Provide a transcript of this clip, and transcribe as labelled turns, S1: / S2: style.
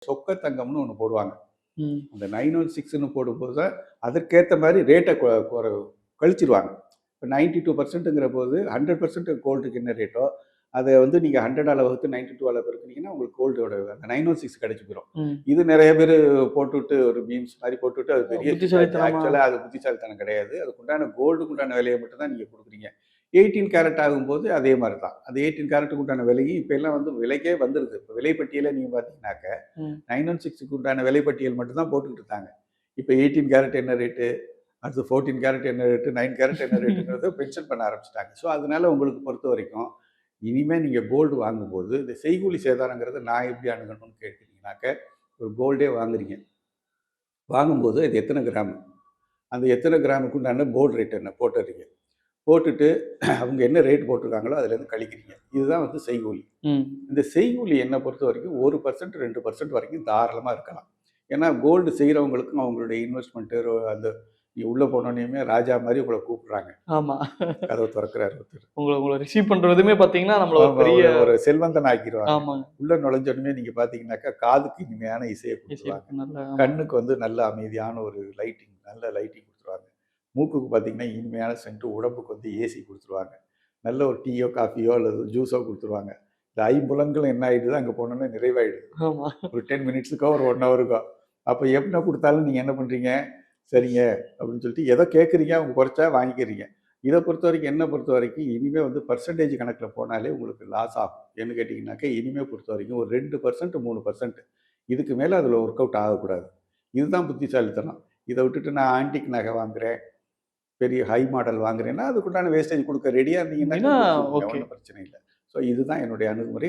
S1: சொக்க தங்கம்னு ஒன்று போடுவாங்க.
S2: ம்.
S1: அந்த 916ன்னு போடும்போது தான் அதற்கேற்ற மாதிரி ரேட்டை கழிச்சிருவாங்க. இப்போ 92%ங்கிற போது 100% கோல்டுக்கு என்ன ரேட்டோ அதை வந்து நீங்கள் 100ஆல் வகுத்து 92ஆல் பெருக்குனீங்கன்னா உங்களுக்கு கோல்டோட அந்த 916 கிடைச்சி போயிடும்.
S2: ம்.
S1: இது நிறைய பேர் போட்டுவிட்டு ஒரு மீம்ஸ் மாதிரி போட்டுவிட்டு அது பெரிய
S2: புத்திசாலித்தனமா
S1: ஆக்சுவலாக அது புத்திசாலித்தனம் கிடையாது. அதுக்கு உண்டான கோல்டுக்கு உண்டான விலையை மட்டும் தான் நீங்கள் கொடுக்குறீங்க. 18 கேரட் ஆகும்போது அதே மாதிரி தான். அது 18 கேரட்டுக்கு உண்டான விலையும் இப்போ எல்லாம் வந்து விலைக்கே வந்துடுது. இப்போ விலைப்பட்டியலை நீங்கள் பார்த்தீங்கன்னாக்க 916க்கு உண்டான விலைப்பட்டியல் மட்டும் தான் போட்டுக்கிட்டு இருந்தாங்க. இப்போ 18 கேரட் என்ன ரேட்டு, அடுத்து 14 கேரட் என்ன ரேட்டு, 9 கேரட் என்ன ரேட்டுங்கிறத மென்ஷன் பண்ண ஆரம்பிச்சிட்டாங்க. ஸோ அதனால உங்களுக்கு பொறுத்த வரைக்கும் இனிமேல் நீங்கள் கோல்டு வாங்கும்போது இந்த செய்கூலி சேதாரங்கிறத நான் எப்படி அணுகணும்னு கேட்குறீங்கனாக்க, ஒரு கோல்டே வாங்குறீங்க. வாங்கும்போது அது எத்தனை கிராம், அந்த எத்தனை கிராமுக்கு உண்டான போர்டு ரேட் என்ன போட்டுறீங்க. போட்டுட்டு அவங்க என்ன ரேட் போட்டிருக்காங்களோ அதுலேருந்து கழிக்கிறீங்க. இதுதான் வந்து செய்கூலி. இந்த செய்கூலி என்னை பொறுத்த வரைக்கும் 1% 2% வரைக்கும் தாராளமாக இருக்கலாம். ஏன்னா கோல்டு செய்கிறவங்களுக்கும் அவங்களுடைய இன்வெஸ்ட்மெண்ட்டு அந்த உள்ளே போனோடனேயுமே ராஜா மாதிரி உங்களை கூப்பிட்றாங்க.
S2: ஆமாம்,
S1: கதவை திறக்கிறாரு ஒருத்தர்.
S2: உங்களை ரிசீவ் பண்ணுறதுமே பார்த்தீங்கன்னா நம்மள பெரிய
S1: ஒரு செல்வந்தன் ஆக்கிடுவாங்க. ஆமாம். உள்ளே நுழைஞ்சோடனே நீங்கள் பார்த்தீங்கன்னாக்கா காதுக்கு இனிமையான இசையை கொடுத்துருவாங்க. கண்ணுக்கு வந்து நல்ல அமைதியான ஒரு லைட்டிங், நல்ல லைட்டிங் கொடுத்துருவாங்க. மூக்குக்கு பார்த்தீங்கன்னா இனிமையான சென்ட்டு, உடம்புக்கு வந்து ஏசி கொடுத்துருவாங்க. நல்ல ஒரு டீயோ காஃபியோ அல்லது ஜூஸோ கொடுத்துருவாங்க. இந்த ஐம்புலன்களும் என்ன ஆகிடுது, அங்கே போனோன்னே நிறைவாயிடுது. ஒரு 10 மினிட்ஸுக்கோ ஒரு 1 ஹவருக்கோ. அப்போ என்ன கொடுத்தாலும் நீங்கள் என்ன பண்ணுறீங்க, சரிங்க அப்படின்னு சொல்லிட்டு ஏதோ கேட்குறீங்க, அவங்க குறைச்சா வாங்கிக்கிறீங்க. இதை பொறுத்த வரைக்கும் என்னை பொறுத்த வரைக்கும் இனிமேல் வந்து பர்சன்டேஜ் கணக்கில் போனாலே உங்களுக்கு லாஸ் ஆகும். என்ன கேட்டிங்கனாக்கா இனிமேல் பொறுத்த வரைக்கும் ஒரு 2% 3% இதுக்கு மேலே அதில் ஒர்க் அவுட் ஆகக்கூடாது. இதுதான் புத்திசாலித்தனம். இதை விட்டுட்டு நான் ஆன்டிக் நகை வாங்குகிறேன், பெரிய ஹை மாடல் வாங்குறேன்னா அதுக்குண்டான வேஸ்டேஜ் கொடுக்க ரெடியாக இருந்தீங்கன்னா ஒன்றும் பிரச்சனை இல்லை. ஸோ இதுதான் என்னுடைய அணுகுமுறை.